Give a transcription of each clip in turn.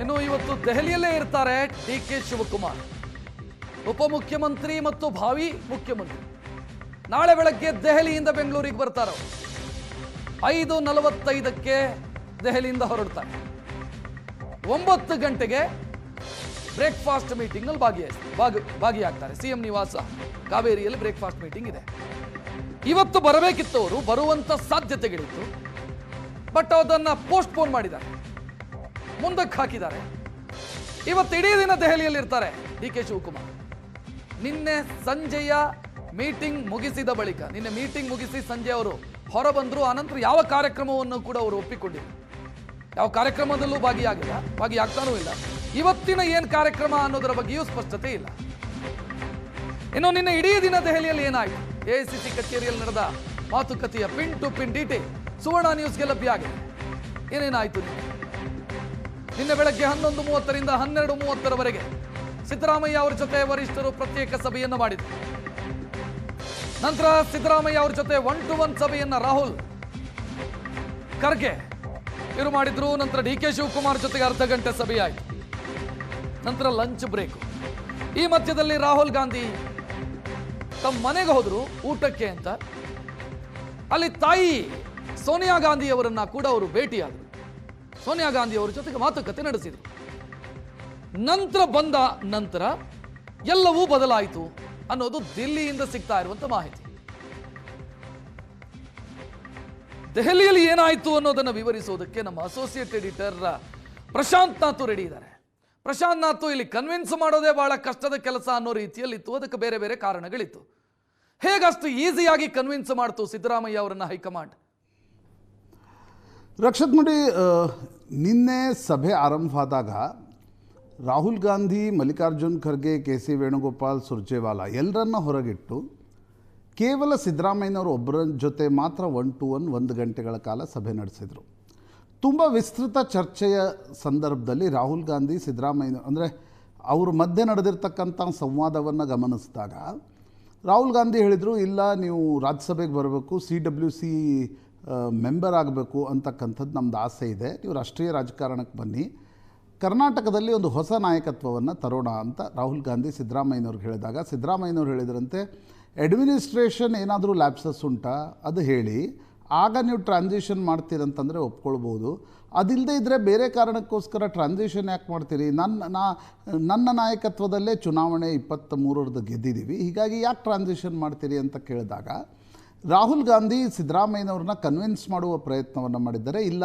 ಇನ್ನು ಇವತ್ತು ದೆಹಲಿಯಲ್ಲೇ ಇರ್ತಾರೆ ಡಿ.ಕೆ. ಶಿವಕುಮಾರ್, ಉಪಮುಖ್ಯಮಂತ್ರಿ ಮತ್ತು ಭಾವಿ ಮುಖ್ಯಮಂತ್ರಿ. ನಾಳೆ ಬೆಳಗ್ಗೆ ದೆಹಲಿಯಿಂದ ಬೆಂಗಳೂರಿಗೆ ಬರ್ತಾರೆ. 5:45ಕ್ಕೆ ದೆಹಲಿಯಿಂದ ಹೊರಡ್ತಾರೆ. 9 ಗಂಟೆಗೆ ಬ್ರೇಕ್ಫಾಸ್ಟ್ ಮೀಟಿಂಗ್ನಲ್ಲಿ ಭಾಗಿಯಾಗ್ತಾರೆ. ಸಿಎಂ ನಿವಾಸ ಕಾವೇರಿಯಲ್ಲಿ ಬ್ರೇಕ್ಫಾಸ್ಟ್ ಮೀಟಿಂಗ್ ಇದೆ. ಇವತ್ತು ಬರಬೇಕಿತ್ತು, ಅವರು ಬರುವಂತ ಸಾಧ್ಯತೆಗಳಿತ್ತು. ಬಟ್ ಅದನ್ನ ಪೋಸ್ಟ್ಪೋನ್ ಮಾಡಿದ್ದಾರೆ, ಮುಂದಕ್ಕೆ ಹಾಕಿದ್ದಾರೆ. ಇವತ್ತು ಇಡೀ ದಿನ ದೆಹಲಿಯಲ್ಲಿ ಇರ್ತಾರೆ ಡಿ.ಕೆ. ಶಿವಕುಮಾರ್. ನಿನ್ನೆ ಸಂಜೆಯ ಮೀಟಿಂಗ್ ಮುಗಿಸಿದ ಬಳಿಕ, ನಿನ್ನೆ ಮೀಟಿಂಗ್ ಮುಗಿಸಿ ಸಂಜೆ ಅವರು ಹೊರಬಂದ್ರು. ಆನಂತರ ಯಾವ ಕಾರ್ಯಕ್ರಮವನ್ನು ಕೂಡ ಅವರು ಒಪ್ಪಿಕೊಂಡಿಲ್ಲ, ಯಾವ ಕಾರ್ಯಕ್ರಮದಲ್ಲೂ ಭಾಗಿಯಾಗ್ತಾನೂ ಇಲ್ಲ. ಇವತ್ತಿನ ಏನ್ ಕಾರ್ಯಕ್ರಮ ಅನ್ನೋದರ ಬಗ್ಗೆಯೂ ಸ್ಪಷ್ಟತೆ ಇಲ್ಲ. ಇನ್ನು ನಿನ್ನೆ ಇಡೀ ದಿನ ದೆಹಲಿಯಲ್ಲಿ ಏನಾಯಿತು, ಎಐಸಿಸಿ ಕಚೇರಿಯಲ್ಲಿ ನಡೆದ ಮಾತುಕತೆಯ ಪಿನ್ ಟು ಪಿನ್ ಡೀಟೇಲ್ ಸುವರ್ಣ ನ್ಯೂಸ್ಗೆ ಲಭ್ಯ ಆಗಿದೆ. ಏನೇನಾಯಿತು ನಿನ್ನೆ ಬೆಳಗ್ಗೆ 11:30ರಿಂದ 12:30ರವರೆಗೆ ಸಿದ್ದರಾಮಯ್ಯ ಅವರ ಜೊತೆ ವರಿಷ್ಠರು ಪ್ರತ್ಯೇಕ ಸಭೆಯನ್ನು ಮಾಡಿದರು. ನಂತರ ಸಿದ್ದರಾಮಯ್ಯ ಅವರ ಜೊತೆ 1-to-1 ಸಭೆಯನ್ನ ರಾಹುಲ್ ಖರ್ಗೆ ಇವರು ಮಾಡಿದ್ರು. ನಂತರ ಡಿ.ಕೆ. ಶಿವಕುಮಾರ್ ಜೊತೆಗೆ ಅರ್ಧ ಗಂಟೆ ಸಭೆಯಾಯಿತು. ನಂತರ ಲಂಚ್ ಬ್ರೇಕ್. ಈ ಮಧ್ಯದಲ್ಲಿ ರಾಹುಲ್ ಗಾಂಧಿ ತಮ್ಮ ಮನೆಗೆ ಹೋದ್ರು ಊಟಕ್ಕೆ ಅಂತ. ಅಲ್ಲಿ ತಾಯಿ ಸೋನಿಯಾ ಗಾಂಧಿ ಅವರನ್ನ ಕೂಡ ಅವರು ಭೇಟಿಯಾದರು. ಸೋನಿಯಾ ಗಾಂಧಿ ಅವರ ಜೊತೆಗೆ ಮಾತುಕತೆ ನಡೆಸಿದರು. ನಂತರ ಎಲ್ಲವೂ ಬದಲಾಯಿತು ಅನ್ನೋದು ದಿಲ್ಲಿಯಿಂದ ಸಿಗ್ತಾ ಇರುವಂತ ಮಾಹಿತಿ. ದೆಹಲಿಯಲ್ಲಿ ಏನಾಯಿತು ಅನ್ನೋದನ್ನು ವಿವರಿಸೋದಕ್ಕೆ ನಮ್ಮ associate editor Prashant Nath ready ಇದ್ದಾರೆ. ಪ್ರಶಾಂತ್ ನಾಥ್, ಇಲ್ಲಿ ಕನ್ವಿನ್ಸ್ ಮಾಡೋದೇ ಬಹಳ ಕಷ್ಟದ ಕೆಲಸ ಅನ್ನೋ ರೀತಿಯಲ್ಲಿತ್ತು. ಅದಕ್ಕೆ ಬೇರೆ ಬೇರೆ ಕಾರಣಗಳಿತ್ತು. ಹೇಗಷ್ಟು ಈಸಿಯಾಗಿ ಕನ್ವಿನ್ಸ್ ಮಾಡ್ತು ಸಿದ್ದರಾಮಯ್ಯ ಅವರನ್ನ ಹೈಕಮಾಂಡ್? ರಕ್ಷತ್ ನೋಡಿ, ನಿನ್ನೆ ಸಭೆ ಆರಂಭವಾದಾಗ ರಾಹುಲ್ ಗಾಂಧಿ, ಮಲ್ಲಿಕಾರ್ಜುನ್ ಖರ್ಗೆ, ಕೆ.ಸಿ. ವೇಣುಗೋಪಾಲ್, ಸುರ್ಜೇವಾಲಾ ಎಲ್ಲರನ್ನ ಹೊರಗಿಟ್ಟು ಕೇವಲ ಸಿದ್ದರಾಮಯ್ಯನವರು ಒಬ್ಬರ ಜೊತೆ ಮಾತ್ರ 1-to-1 1 ಗಂಟೆಗಳ ಕಾಲ ಸಭೆ ನಡೆಸಿದರು. ತುಂಬ ವಿಸ್ತೃತ ಚರ್ಚೆಯ ಸಂದರ್ಭದಲ್ಲಿ ರಾಹುಲ್ ಗಾಂಧಿ ಸಿದ್ದರಾಮಯ್ಯ ಅಂದರೆ ಅವ್ರ ಮಧ್ಯೆ ನಡೆದಿರ್ತಕ್ಕಂಥ ಸಂವಾದವನ್ನು ಗಮನಿಸಿದಾಗ ರಾಹುಲ್ ಗಾಂಧಿ ಹೇಳಿದರು, ಇಲ್ಲ ನೀವು ರಾಜ್ಯಸಭೆಗೆ ಬರಬೇಕು, CWC ಮೆಂಬರ್ ಆಗಬೇಕು ಅಂತಕ್ಕಂಥದ್ದು ನಮ್ಮದು ಆಸೆ ಇದೆ, ನೀವು ರಾಷ್ಟ್ರೀಯ ರಾಜಕಾರಣಕ್ಕೆ ಬನ್ನಿ, ಕರ್ನಾಟಕದಲ್ಲಿ ಒಂದು ಹೊಸ ನಾಯಕತ್ವವನ್ನು ತರೋಣ ಅಂತ ರಾಹುಲ್ ಗಾಂಧಿ ಸಿದ್ದರಾಮಯ್ಯನವ್ರಿಗೆ ಹೇಳಿದಾಗ ಸಿದ್ದರಾಮಯ್ಯನವ್ರು ಹೇಳಿದ್ರಂತೆ, ಅಡ್ಮಿನಿಸ್ಟ್ರೇಷನ್ ಏನಾದರೂ ಲ್ಯಾಪ್ಸಸ್ ಉಂಟಾ ಅದು ಹೇಳಿ, ಆಗ ನೀವು ಟ್ರಾನ್ಸಿಷನ್ ಮಾಡ್ತೀರಂತಂದರೆ ಒಪ್ಕೊಳ್ಬೋದು, ಅದಿಲ್ಲದೆ ಇದ್ದರೆ ಬೇರೆ ಕಾರಣಕ್ಕೋಸ್ಕರ ಟ್ರಾನ್ಸಿಷನ್ ಯಾಕೆ ಮಾಡ್ತೀರಿ, ನನ್ನ ನಾಯಕತ್ವದಲ್ಲೇ ಚುನಾವಣೆ 23ರದ್ದು ಗೆದ್ದಿದ್ದೀವಿ, ಹೀಗಾಗಿ ಯಾಕೆ ಟ್ರಾನ್ಸಿಷನ್ ಮಾಡ್ತೀರಿ ಅಂತ ಕೇಳಿದಾಗ ರಾಹುಲ್ ಗಾಂಧಿ ಸಿದ್ದರಾಮಯ್ಯನವ್ರನ್ನ ಕನ್ವಿನ್ಸ್ ಮಾಡುವ ಪ್ರಯತ್ನವನ್ನು ಮಾಡಿದ್ದಾರೆ. ಇಲ್ಲ,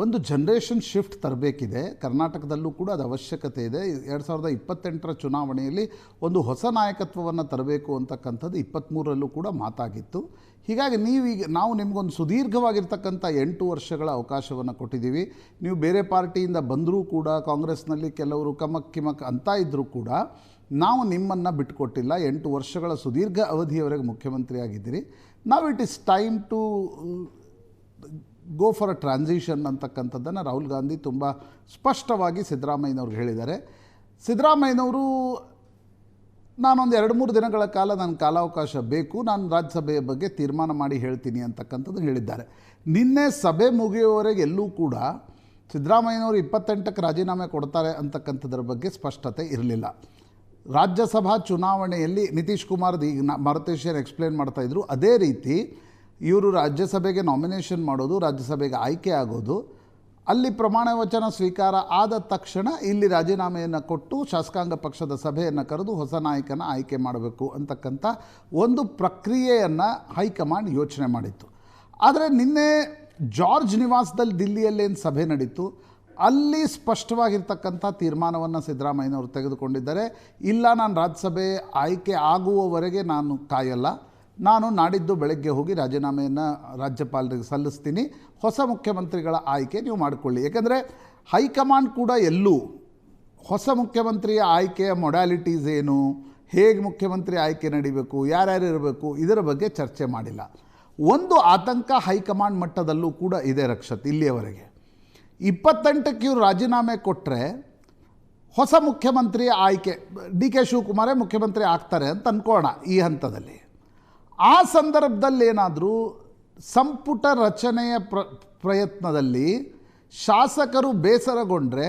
ಒಂದು ಜನ್ರೇಷನ್ ಶಿಫ್ಟ್ ತರಬೇಕಿದೆ, ಕರ್ನಾಟಕದಲ್ಲೂ ಕೂಡ ಅದು ಅವಶ್ಯಕತೆ ಇದೆ, 2028ರ ಚುನಾವಣೆಯಲ್ಲಿ ಒಂದು ಹೊಸ ನಾಯಕತ್ವವನ್ನು ತರಬೇಕು ಅಂತಕ್ಕಂಥದ್ದು 23ರಲ್ಲೂ ಕೂಡ ಮಾತಾಗಿತ್ತು. ಹೀಗಾಗಿ ನಾವು ನಿಮಗೊಂದು ಸುದೀರ್ಘವಾಗಿರ್ತಕ್ಕಂಥ 8 ವರ್ಷಗಳ ಅವಕಾಶವನ್ನು ಕೊಟ್ಟಿದ್ದೀವಿ, ನೀವು ಬೇರೆ ಪಾರ್ಟಿಯಿಂದ ಬಂದರೂ ಕೂಡ, ಕಾಂಗ್ರೆಸ್ನಲ್ಲಿ ಕೆಲವರು ಕಮಕ್ ಕಿಮಕ್ ಅಂತ ಇದ್ದರೂ ಕೂಡ ನಾವು ನಿಮ್ಮನ್ನು ಬಿಟ್ಟುಕೊಟ್ಟಿಲ್ಲ, 8 ವರ್ಷಗಳ ಸುದೀರ್ಘ ಅವಧಿಯವರೆಗೆ ಮುಖ್ಯಮಂತ್ರಿ ಆಗಿದ್ದೀರಿ, ನಾವು it is time to go for a transition ಅಂತಕ್ಕಂಥದ್ದನ್ನು ರಾಹುಲ್ ಗಾಂಧಿ ತುಂಬ ಸ್ಪಷ್ಟವಾಗಿ ಸಿದ್ದರಾಮಯ್ಯನವ್ರಿಗೆ ಹೇಳಿದ್ದಾರೆ. ಸಿದ್ದರಾಮಯ್ಯನವರು ನಾನೊಂದು 2-3 ದಿನಗಳ ಕಾಲ ನನ್ನ ಕಾಲಾವಕಾಶ ಬೇಕು, ನಾನು ರಾಜ್ಯಸಭೆಯ ಬಗ್ಗೆ ತೀರ್ಮಾನ ಮಾಡಿ ಹೇಳ್ತೀನಿ ಅಂತಕ್ಕಂಥದ್ದು ಹೇಳಿದ್ದಾರೆ. ನಿನ್ನೆ ಸಭೆ ಮುಗಿಯುವವರೆಗೆ ಎಲ್ಲೂ ಕೂಡ ಸಿದ್ದರಾಮಯ್ಯನವರು 28ಕ್ಕೆ ರಾಜೀನಾಮೆ ಕೊಡ್ತಾರೆ ಅಂತಕ್ಕಂಥದ್ರ ಬಗ್ಗೆ ಸ್ಪಷ್ಟತೆ ಇರಲಿಲ್ಲ. ರಾಜ್ಯಸಭಾ ಚುನಾವಣೆಯಲ್ಲಿ ನಿತೀಶ್ ಕುಮಾರ್ ಈಗ ಮಾರುತೇಶನ್ ಎಕ್ಸ್ಪ್ಲೇನ್ ಮಾಡ್ತಾಯಿದ್ರು, ಅದೇ ರೀತಿ ಇವರು ರಾಜ್ಯಸಭೆಗೆ ನಾಮಿನೇಷನ್ ಮಾಡೋದು, ರಾಜ್ಯಸಭೆಗೆ ಆಯ್ಕೆ ಆಗೋದು, ಅಲ್ಲಿ ಪ್ರಮಾಣ ವಚನ ಸ್ವೀಕಾರ ಆದ ತಕ್ಷಣ ಇಲ್ಲಿ ರಾಜೀನಾಮೆಯನ್ನು ಕೊಟ್ಟು ಶಾಸಕಾಂಗ ಪಕ್ಷದ ಸಭೆಯನ್ನು ಕರೆದು ಹೊಸ ನಾಯಕನ ಆಯ್ಕೆ ಮಾಡಬೇಕು ಅಂತಕ್ಕಂಥ ಒಂದು ಪ್ರಕ್ರಿಯೆಯನ್ನು ಹೈಕಮಾಂಡ್ ಯೋಚನೆ ಮಾಡಿತ್ತು. ಆದರೆ ನಿನ್ನೆ ಜಾರ್ಜ್ ನಿವಾಸದಲ್ಲಿ ದಿಲ್ಲಿಯಲ್ಲೇನು ಸಭೆ ನಡೀತು, ಅಲ್ಲಿ ಸ್ಪಷ್ಟವಾಗಿರ್ತಕ್ಕಂಥ ತೀರ್ಮಾನವನ್ನು ಸಿದ್ದರಾಮಯ್ಯನವರು ತೆಗೆದುಕೊಂಡಿದ್ದಾರೆ. ಇಲ್ಲ, ನಾನು ರಾಜ್ಯಸಭೆ ಆಯ್ಕೆ ಆಗುವವರೆಗೆ ನಾನು ಕಾಯಲ್ಲ, ನಾನು ನಾಡಿದ್ದು ಬೆಳಗ್ಗೆ ಹೋಗಿ ರಾಜೀನಾಮೆಯನ್ನು ರಾಜ್ಯಪಾಲರಿಗೆ ಸಲ್ಲಿಸ್ತೀನಿ, ಹೊಸ ಮುಖ್ಯಮಂತ್ರಿಗಳ ಆಯ್ಕೆ ನೀವು ಮಾಡಿಕೊಳ್ಳಿ. ಏಕೆಂದರೆ ಹೈಕಮಾಂಡ್ ಕೂಡ ಎಲ್ಲೂ ಹೊಸ ಮುಖ್ಯಮಂತ್ರಿಯ ಆಯ್ಕೆಯ ಮೊಡ್ಯಾಲಿಟೀಸ್ ಏನು, ಹೇಗೆ ಮುಖ್ಯಮಂತ್ರಿ ಆಯ್ಕೆ ನಡೀಬೇಕು, ಯಾರ್ಯಾರು ಇರಬೇಕು, ಇದರ ಬಗ್ಗೆ ಚರ್ಚೆ ಮಾಡಿಲ್ಲ. ಒಂದು ಆತಂಕ ಹೈಕಮಾಂಡ್ ಮಟ್ಟದಲ್ಲೂ ಕೂಡ ಇದೆ ರಕ್ಷತ್. ಇಲ್ಲಿಯವರೆಗೆ 28ಕ್ಕೆ ಇವರು ರಾಜೀನಾಮೆ ಕೊಟ್ಟರೆ ಹೊಸ ಮುಖ್ಯಮಂತ್ರಿಯ ಆಯ್ಕೆ ಡಿ.ಕೆ. ಶಿವಕುಮಾರೇ ಮುಖ್ಯಮಂತ್ರಿ ಆಗ್ತಾರೆ ಅಂತ ಅಂದ್ಕೋಣ ಈ ಹಂತದಲ್ಲಿ. ಆ ಸಂದರ್ಭದಲ್ಲಿ ಏನಾದರೂ ಸಂಪುಟ ರಚನೆಯ ಪ್ರಯತ್ನದಲ್ಲಿ ಶಾಸಕರು ಬೇಸರಗೊಂಡ್ರೆ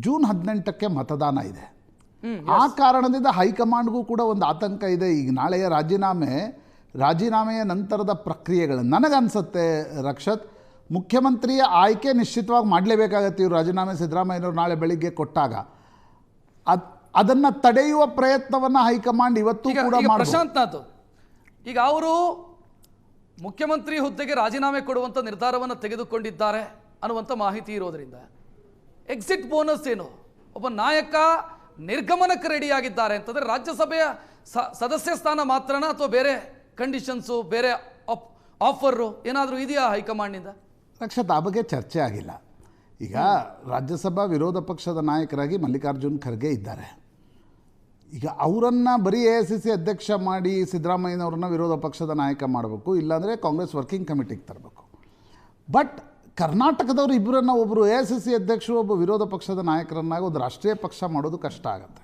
ಜೂನ್ 18ಕ್ಕೆ ಮತದಾನ ಇದೆ. ಆ ಕಾರಣದಿಂದ ಹೈಕಮಾಂಡ್ಗೂ ಕೂಡ ಒಂದು ಆತಂಕ ಇದೆ. ಈಗ ನಾಳೆಯ ರಾಜೀನಾಮೆಯ ನಂತರದ ಪ್ರಕ್ರಿಯೆಗಳು ನನಗನ್ಸುತ್ತೆ ರಕ್ಷತ್, ಮುಖ್ಯಮಂತ್ರಿಯ ಆಯ್ಕೆ ನಿಶ್ಚಿತವಾಗಿ ಮಾಡಲೇಬೇಕಾಗತ್ತೆ. ಇವರು ರಾಜೀನಾಮೆ ಸಿದ್ದರಾಮಯ್ಯನವರು ನಾಳೆ ಬೆಳಿಗ್ಗೆ ಕೊಟ್ಟಾಗ ಅದನ್ನು ತಡೆಯುವ ಪ್ರಯತ್ನವನ್ನು ಹೈಕಮಾಂಡ್ ಇವತ್ತು ಕೂಡ ಮಾಡಬಹುದು. ಪ್ರಶಾಂತ್ನಾಥ್, ಈಗ ಅವರು ಮುಖ್ಯಮಂತ್ರಿ ಹುದ್ದೆಗೆ ರಾಜೀನಾಮೆ ಕೊಡುವಂಥ ನಿರ್ಧಾರವನ್ನು ತೆಗೆದುಕೊಂಡಿದ್ದಾರೆ ಅನ್ನುವಂಥ ಮಾಹಿತಿ ಇರೋದರಿಂದ ಎಕ್ಸಿಟ್ ಬೋನಸ್ ಏನು, ಒಬ್ಬ ನಾಯಕ ನಿರ್ಗಮನಕ್ಕೆ ರೆಡಿಯಾಗಿದ್ದಾರೆ ಅಂತಂದರೆ ರಾಜ್ಯಸಭೆಯ ಸದಸ್ಯ ಸ್ಥಾನ ಮಾತ್ರನ ಅಥವಾ ಬೇರೆ ಕಂಡೀಷನ್ಸು, ಬೇರೆ ಆಫರು ಏನಾದರೂ ಇದೆಯಾ ಹೈಕಮಾಂಡ್ನಿಂದ? ರಕ್ಷತ್, ಆ ಬಗ್ಗೆ ಚರ್ಚೆ ಆಗಿಲ್ಲ. ಈಗ ರಾಜ್ಯಸಭಾ ವಿರೋಧ ಪಕ್ಷದ ನಾಯಕರಾಗಿ ಮಲ್ಲಿಕಾರ್ಜುನ್ ಖರ್ಗೆ ಇದ್ದಾರೆ. ಈಗ ಅವರನ್ನು ಬರೀ AICC ಅಧ್ಯಕ್ಷ ಮಾಡಿ ಸಿದ್ದರಾಮಯ್ಯನವ್ರನ್ನ ವಿರೋಧ ಪಕ್ಷದ ನಾಯಕ ಮಾಡಬೇಕು, ಇಲ್ಲಾಂದರೆ ಕಾಂಗ್ರೆಸ್ ವರ್ಕಿಂಗ್ ಕಮಿಟಿಗೆ ತರಬೇಕು. ಬಟ್ ಕರ್ನಾಟಕದವರು ಇಬ್ಬರನ್ನು, ಒಬ್ಬರು AICC ಅಧ್ಯಕ್ಷರು, ಒಬ್ಬ ವಿರೋಧ ಪಕ್ಷದ ನಾಯಕರನ್ನಾಗಿ ಒಂದು ರಾಷ್ಟ್ರೀಯ ಪಕ್ಷ ಮಾಡೋದು ಕಷ್ಟ ಆಗುತ್ತೆ.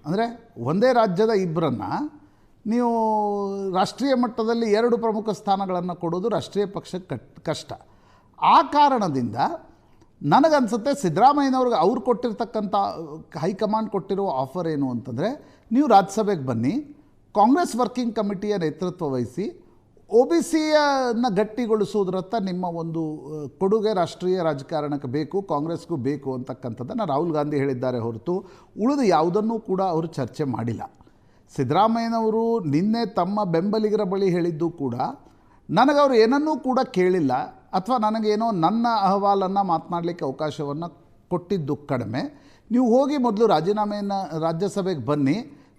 ಅಂದರೆ ಒಂದೇ ರಾಜ್ಯದ ಇಬ್ಬರನ್ನು ನೀವು ರಾಷ್ಟ್ರೀಯ ಮಟ್ಟದಲ್ಲಿ 2 ಪ್ರಮುಖ ಸ್ಥಾನಗಳನ್ನು ಕೊಡೋದು ರಾಷ್ಟ್ರೀಯ ಪಕ್ಷಕ್ಕೆ ಕಷ್ಟ. ಆ ಕಾರಣದಿಂದ ನನಗನ್ಸುತ್ತೆ ಸಿದ್ದರಾಮಯ್ಯನವ್ರಿಗೆ ಅವ್ರು ಕೊಟ್ಟಿರ್ತಕ್ಕಂಥ ಹೈಕಮಾಂಡ್ ಕೊಟ್ಟಿರೋ ಆಫರ್ ಏನು ಅಂತಂದರೆ, ನೀವು ರಾಜ್ಯಸಭೆಗೆ ಬನ್ನಿ, ಕಾಂಗ್ರೆಸ್ ವರ್ಕಿಂಗ್ ಕಮಿಟಿಯ ನೇತೃತ್ವ ವಹಿಸಿ OBCಯನ್ನು ಗಟ್ಟಿಗೊಳಿಸೋದ್ರತ್ತ ನಿಮ್ಮ ಒಂದು ಕೊಡುಗೆ ರಾಷ್ಟ್ರೀಯ ರಾಜಕಾರಣಕ್ಕೆ ಬೇಕು, ಕಾಂಗ್ರೆಸ್ಗೂ ಬೇಕು ಅಂತಕ್ಕಂಥದ್ದನ್ನು ರಾಹುಲ್ ಗಾಂಧಿ ಹೇಳಿದ್ದಾರೆ ಹೊರತು ಉಳಿದು ಯಾವುದನ್ನೂ ಕೂಡ ಅವರು ಚರ್ಚೆ ಮಾಡಿಲ್ಲ. ಸಿದ್ದರಾಮಯ್ಯನವರು ನಿನ್ನೆ ತಮ್ಮ ಬೆಂಬಲಿಗರ ಬಳಿ ಹೇಳಿದ್ದು ಕೂಡ ನನಗವರು ಏನನ್ನೂ ಕೂಡ ಕೇಳಿಲ್ಲ, ಅಥವಾ ನನಗೇನೋ ನನ್ನ ಅಹವಾಲನ್ನು ಮಾತನಾಡಲಿಕ್ಕೆ ಅವಕಾಶವನ್ನು ಕೊಟ್ಟಿದ್ದು ಕಡಿಮೆ. ನೀವು ಹೋಗಿ ಮೊದಲು ರಾಜೀನಾಮೆಯನ್ನು ರಾಜ್ಯಸಭೆಗೆ ಬನ್ನಿ,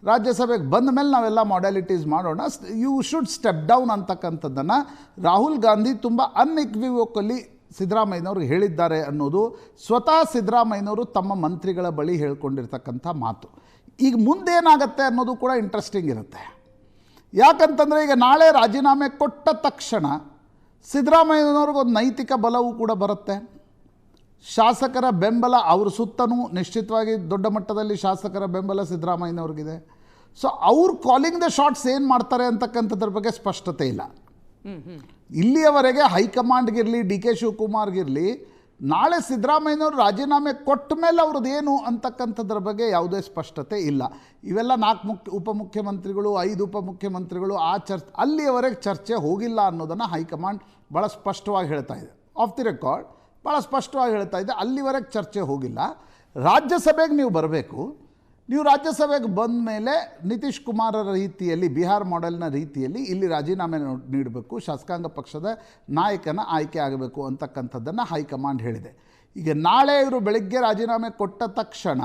ರಾಜ್ಯಸಭೆಗೆ ಬಂದ ಮೇಲೆ ನಾವೆಲ್ಲ ಮಾಡೆಲಿಟೀಸ್ ಮಾಡೋಣ, ಯು ಶುಡ್ ಸ್ಟೆಪ್ ಡೌನ್ ಅಂತಕ್ಕಂಥದ್ದನ್ನು ರಾಹುಲ್ ಗಾಂಧಿ ತುಂಬ ಅನ್ಇಕ್ವಿವೋಕಲಿ ಸಿದ್ದರಾಮಯ್ಯನವ್ರಿಗೆ ಹೇಳಿದ್ದಾರೆ ಅನ್ನೋದು ಸ್ವತಃ ಸಿದ್ದರಾಮಯ್ಯನವರು ತಮ್ಮ ಮಂತ್ರಿಗಳ ಬಳಿ ಹೇಳ್ಕೊಂಡಿರ್ತಕ್ಕಂಥ ಮಾತು. ಈಗ ಮುಂದೇನಾಗತ್ತೆ ಅನ್ನೋದು ಕೂಡ ಇಂಟ್ರೆಸ್ಟಿಂಗ್ ಇರುತ್ತೆ. ಯಾಕಂತಂದರೆ ಈಗ ನಾಳೆ ರಾಜೀನಾಮೆ ಕೊಟ್ಟ ತಕ್ಷಣ ಸಿದ್ದರಾಮಯ್ಯನವ್ರಿಗೊಂದು ನೈತಿಕ ಬಲವೂ ಕೂಡ ಬರುತ್ತೆ. ಶಾಸಕರ ಬೆಂಬಲ ಅವ್ರ ಸುತ್ತನೂ ನಿಶ್ಚಿತವಾಗಿ ದೊಡ್ಡ ಮಟ್ಟದಲ್ಲಿ ಶಾಸಕರ ಬೆಂಬಲ ಸಿದ್ದರಾಮಯ್ಯನವ್ರಿಗಿದೆ. ಸೊ ಅವ್ರು ಕಾಲಿಂಗ್ ದ ಶಾಟ್ಸ್ ಏನು ಮಾಡ್ತಾರೆ ಅಂತಕ್ಕಂಥದ್ರ ಬಗ್ಗೆ ಸ್ಪಷ್ಟತೆ ಇಲ್ಲ. ಇಲ್ಲಿಯವರೆಗೆ ಹೈಕಮಾಂಡ್ಗಿರಲಿ, DK ಶಿವಕುಮಾರ್ಗಿರಲಿ, ನಾಳೆ ಸಿದ್ದರಾಮಯ್ಯನವರು ರಾಜೀನಾಮೆ ಕೊಟ್ಟ ಮೇಲೆ ಅವ್ರದ್ದು ಏನು ಅಂತಕ್ಕಂಥದ್ರ ಬಗ್ಗೆ ಯಾವುದೇ ಸ್ಪಷ್ಟತೆ ಇಲ್ಲ. ಇವೆಲ್ಲ 4 ಉಪಮುಖ್ಯಮಂತ್ರಿಗಳು, 5 ಉಪಮುಖ್ಯಮಂತ್ರಿಗಳು, ಅಲ್ಲಿಯವರೆಗೆ ಚರ್ಚೆ ಹೋಗಿಲ್ಲ ಅನ್ನೋದನ್ನು ಹೈಕಮಾಂಡ್ ಭಾಳ ಸ್ಪಷ್ಟವಾಗಿ ಹೇಳ್ತಾ ಇದೆ. ಆಫ್ ದಿ ರೆಕಾರ್ಡ್ ಭಾಳ ಸ್ಪಷ್ಟವಾಗಿ ಹೇಳ್ತಾ ಇದೆ, ಅಲ್ಲಿವರೆಗೆ ಚರ್ಚೆ ಹೋಗಿಲ್ಲ. ರಾಜ್ಯಸಭೆಗೆ ನೀವು ಬರಬೇಕು, ನೀವು ರಾಜ್ಯಸಭೆಗೆ ಬಂದ ಮೇಲೆ ನಿತೀಶ್ ಕುಮಾರರ ರೀತಿಯಲ್ಲಿ, ಬಿಹಾರ್ ಮಾಡೆಲ್ನ ರೀತಿಯಲ್ಲಿ ಇಲ್ಲಿ ರಾಜೀನಾಮೆ ನೀಡಬೇಕು, ಶಾಸಕಾಂಗ ಪಕ್ಷದ ನಾಯಕನ ಆಯ್ಕೆ ಆಗಬೇಕು ಅಂತಕ್ಕಂಥದ್ದನ್ನು ಹೈಕಮಾಂಡ್ ಹೇಳಿದೆ. ಈಗ ನಾಳೆ ಇವರು ಬೆಳಗ್ಗೆ ರಾಜೀನಾಮೆ ಕೊಟ್ಟ ತಕ್ಷಣ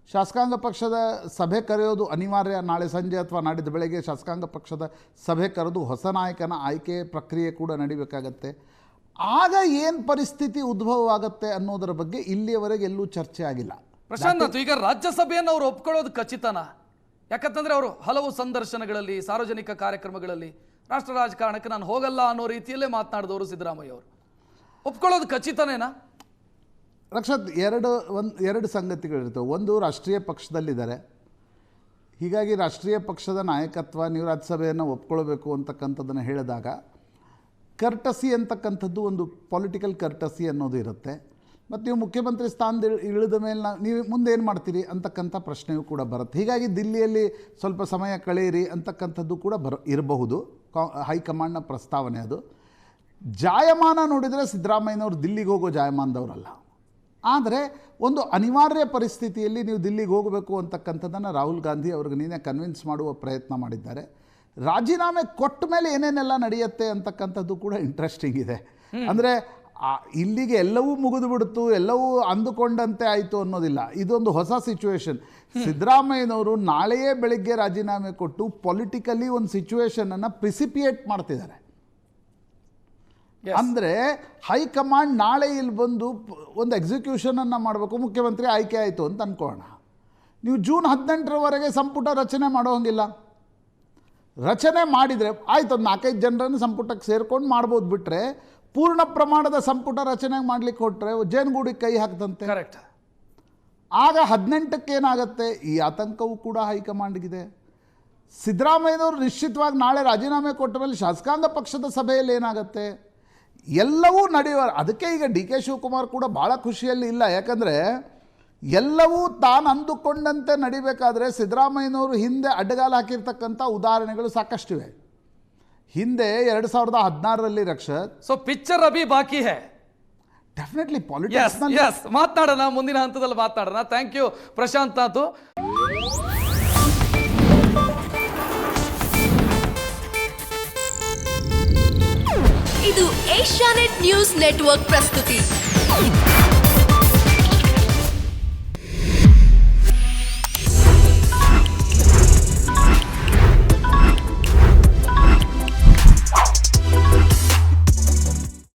ಶಾಸಕಾಂಗ ಪಕ್ಷದ ಸಭೆ ಕರೆಯೋದು ಅನಿವಾರ್ಯ. ನಾಳೆ ಸಂಜೆ ಅಥವಾ ನಾಡಿದ್ದು ಬೆಳಗ್ಗೆ ಶಾಸಕಾಂಗ ಪಕ್ಷದ ಸಭೆ ಕರೆದು ಹೊಸ ನಾಯಕನ ಆಯ್ಕೆ ಪ್ರಕ್ರಿಯೆ ಕೂಡ ನಡಿಬೇಕಾಗತ್ತೆ. ಆಗ ಏನು ಪರಿಸ್ಥಿತಿ ಉದ್ಭವವಾಗುತ್ತೆ ಅನ್ನೋದರ ಬಗ್ಗೆ ಇಲ್ಲಿಯವರೆಗೆ ಎಲ್ಲೂ ಚರ್ಚೆ ಆಗಿಲ್ಲ. ಪ್ರಶಾಂತ್, ಈಗ ರಾಜ್ಯಸಭೆಯನ್ನು ಅವರು ಒಪ್ಕೊಳ್ಳೋದು ಖಚಿತನಾ? ಯಾಕಂತಂದ್ರೆ ಅವರು ಹಲವು ಸಂದರ್ಶನಗಳಲ್ಲಿ, ಸಾರ್ವಜನಿಕ ಕಾರ್ಯಕ್ರಮಗಳಲ್ಲಿ ರಾಷ್ಟ್ರ ರಾಜಕಾರಣಕ್ಕೆ ನಾನು ಹೋಗಲ್ಲ ಅನ್ನೋ ರೀತಿಯಲ್ಲೇ ಮಾತನಾಡಿದವರು ಸಿದ್ದರಾಮಯ್ಯ ಅವರು. ಒಪ್ಕೊಳ್ಳೋದು ಖಚಿತನೇನಾ? ರಕ್ಷತ್, ಎರಡು ಸಂಗತಿಗಳಿರ್ತವೆ. ಒಂದು, ರಾಷ್ಟ್ರೀಯ ಪಕ್ಷದಲ್ಲಿದ್ದಾರೆ, ಹೀಗಾಗಿ ರಾಷ್ಟ್ರೀಯ ಪಕ್ಷದ ನಾಯಕತ್ವ ನೀವು ರಾಜ್ಯಸಭೆಯನ್ನು ಒಪ್ಕೊಳ್ಬೇಕು ಅಂತಕ್ಕಂಥದ್ದನ್ನು ಹೇಳಿದಾಗ ಕರ್ಟಸಿ ಅಂತಕ್ಕಂಥದ್ದು ಒಂದು ಪೊಲಿಟಿಕಲ್ ಕರ್ಟಸಿ ಅನ್ನೋದು ಇರುತ್ತೆ. ಮತ್ತು ನೀವು ಮುಖ್ಯಮಂತ್ರಿ ಸ್ಥಾನದ ಇಳಿದ ಮೇಲೆ ನೀವು ಮುಂದೆ ಏನು ಮಾಡ್ತೀರಿ ಅಂತಕ್ಕಂಥ ಪ್ರಶ್ನೆಯೂ ಕೂಡ ಬರುತ್ತೆ. ಹೀಗಾಗಿ ದಿಲ್ಲಿಯಲ್ಲಿ ಸ್ವಲ್ಪ ಸಮಯ ಕಳೆಯಿರಿ ಅಂತಕ್ಕಂಥದ್ದು ಕೂಡ ಇರಬಹುದು. ಹೈಕಮಾಂಡ್ನ ಪ್ರಸ್ತಾವನೆ ಅದು. ಜಾಯಮಾನ ನೋಡಿದರೆ ಸಿದ್ದರಾಮಯ್ಯನವರು ದಿಲ್ಲಿಗೆ ಹೋಗೋ ಜಾಯಮಾನದವರಲ್ಲ. ಆದರೆ ಒಂದು ಅನಿವಾರ್ಯ ಪರಿಸ್ಥಿತಿಯಲ್ಲಿ ನೀವು ದಿಲ್ಲಿಗೆ ಹೋಗಬೇಕು ಅಂತಕ್ಕಂಥದ್ದನ್ನು ರಾಹುಲ್ ಗಾಂಧಿ ಅವ್ರಿಗೆ ನೀನೇ ಕನ್ವಿನ್ಸ್ ಮಾಡುವ ಪ್ರಯತ್ನ ಮಾಡಿದ್ದಾರೆ. ರಾಜೀನಾಮೆ ಕೊಟ್ಟ ಮೇಲೆ ಏನೇನೆಲ್ಲ ನಡೆಯುತ್ತೆ ಅಂತಕ್ಕಂಥದ್ದು ಕೂಡ ಇಂಟ್ರೆಸ್ಟಿಂಗ್ ಇದೆ. ಅಂದರೆ ಇಲ್ಲಿಗೆ ಎಲ್ಲವೂ ಮುಗಿದು ಬಿಡ್ತು, ಎಲ್ಲವೂ ಅಂದುಕೊಂಡಂತೆ ಆಯಿತು ಅನ್ನೋದಿಲ್ಲ. ಇದೊಂದು ಹೊಸ ಸಿಚುವೇಶನ್. ಸಿದ್ದರಾಮಯ್ಯನವರು ನಾಳೆಯೇ ಬೆಳಿಗ್ಗೆ ರಾಜೀನಾಮೆ ಕೊಟ್ಟು ಪೊಲಿಟಿಕಲಿ ಒಂದು ಸಿಚುವೇಶನನ್ನು ಪ್ರಿಸಿಪಿಯೇಟ್ ಮಾಡ್ತಿದ್ದಾರೆ. ಅಂದರೆ ಹೈಕಮಾಂಡ್ ನಾಳೆ ಇಲ್ಲಿ ಬಂದು ಒಂದು ಎಕ್ಸಿಕ್ಯೂಷನನ್ನು ಮಾಡಬೇಕು, ಮುಖ್ಯಮಂತ್ರಿ ಆಯ್ಕೆ ಆಯಿತು ಅಂತ ಅಂದ್ಕೊಳ್ಳೋಣ. ನೀವು ಜೂನ್ 18ರವರೆಗೆ ಸಂಪುಟ ರಚನೆ ಮಾಡೋಂಗಿಲ್ಲ. ರಚನೆ ಮಾಡಿದರೆ ಆಯ್ತು, ಒಂದು 4-5 ಜನರನ್ನು ಸಂಪುಟಕ್ಕೆ ಸೇರ್ಕೊಂಡು ಮಾಡ್ಬೋದು. ಬಿಟ್ಟರೆ ಪೂರ್ಣ ಪ್ರಮಾಣದ ಸಂಪುಟ ರಚನೆ ಮಾಡಲಿಕ್ಕೆ ಕೊಟ್ಟರೆ ಜೇನುಗೂಡಿಗೆ ಕೈ ಹಾಕ್ದಂತೆ. ಕರೆಕ್ಟ್. ಆಗ 18ಕ್ಕೆ ಏನಾಗುತ್ತೆ? ಈ ಆತಂಕವೂ ಕೂಡ ಹೈಕಮಾಂಡ್ಗಿದೆ. ಸಿದ್ದರಾಮಯ್ಯನವರು ನಿಶ್ಚಿತವಾಗಿ ನಾಳೆ ರಾಜೀನಾಮೆ ಕೊಟ್ಟ ಮೇಲೆ ಶಾಸಕಾಂಗ ಪಕ್ಷದ ಸಭೆಯಲ್ಲಿ ಏನಾಗುತ್ತೆ? ಎಲ್ಲವೂ ನಡೆಯುವ, ಅದಕ್ಕೆ ಈಗ ಡಿ ಕೆ ಶಿವಕುಮಾರ್ ಕೂಡ ಭಾಳ ಖುಷಿಯಲ್ಲಿ ಇಲ್ಲ. ಯಾಕಂದರೆ ಎಲ್ಲವೂ ತಾನು ಅಂದುಕೊಂಡಂತೆ ನಡಿಬೇಕಾದ್ರೆ ಸಿದ್ದರಾಮಯ್ಯನವರು ಹಿಂದೆ ಅಡ್ಡಗಾಲ ಹಾಕಿರ್ತಕ್ಕಂಥ ಉದಾಹರಣೆಗಳು ಸಾಕಷ್ಟಿವೆ. ಹಿಂದೆ 2016ರಲ್ಲಿ ರಕ್ಷತ್, ಸೊ ಪಿಕ್ಚರ್ ಅಭಿ ಬಾಕಿ ಹೈ. ಡೆಫಿನೆಟ್ಲಿ ಪಾಲಿಟಿಕ್ಸ್ ಮಾತನಾಡೋಣ, ಮುಂದಿನ ಹಂತದಲ್ಲಿ ಮಾತನಾಡೋಣ. Thank you Prashant Nath. ಇದು ಏಷ್ಯಾನೆಟ್ ನ್ಯೂಸ್ ನೆಟ್ವರ್ಕ್ ಪ್ರಸ್ತುತಿ.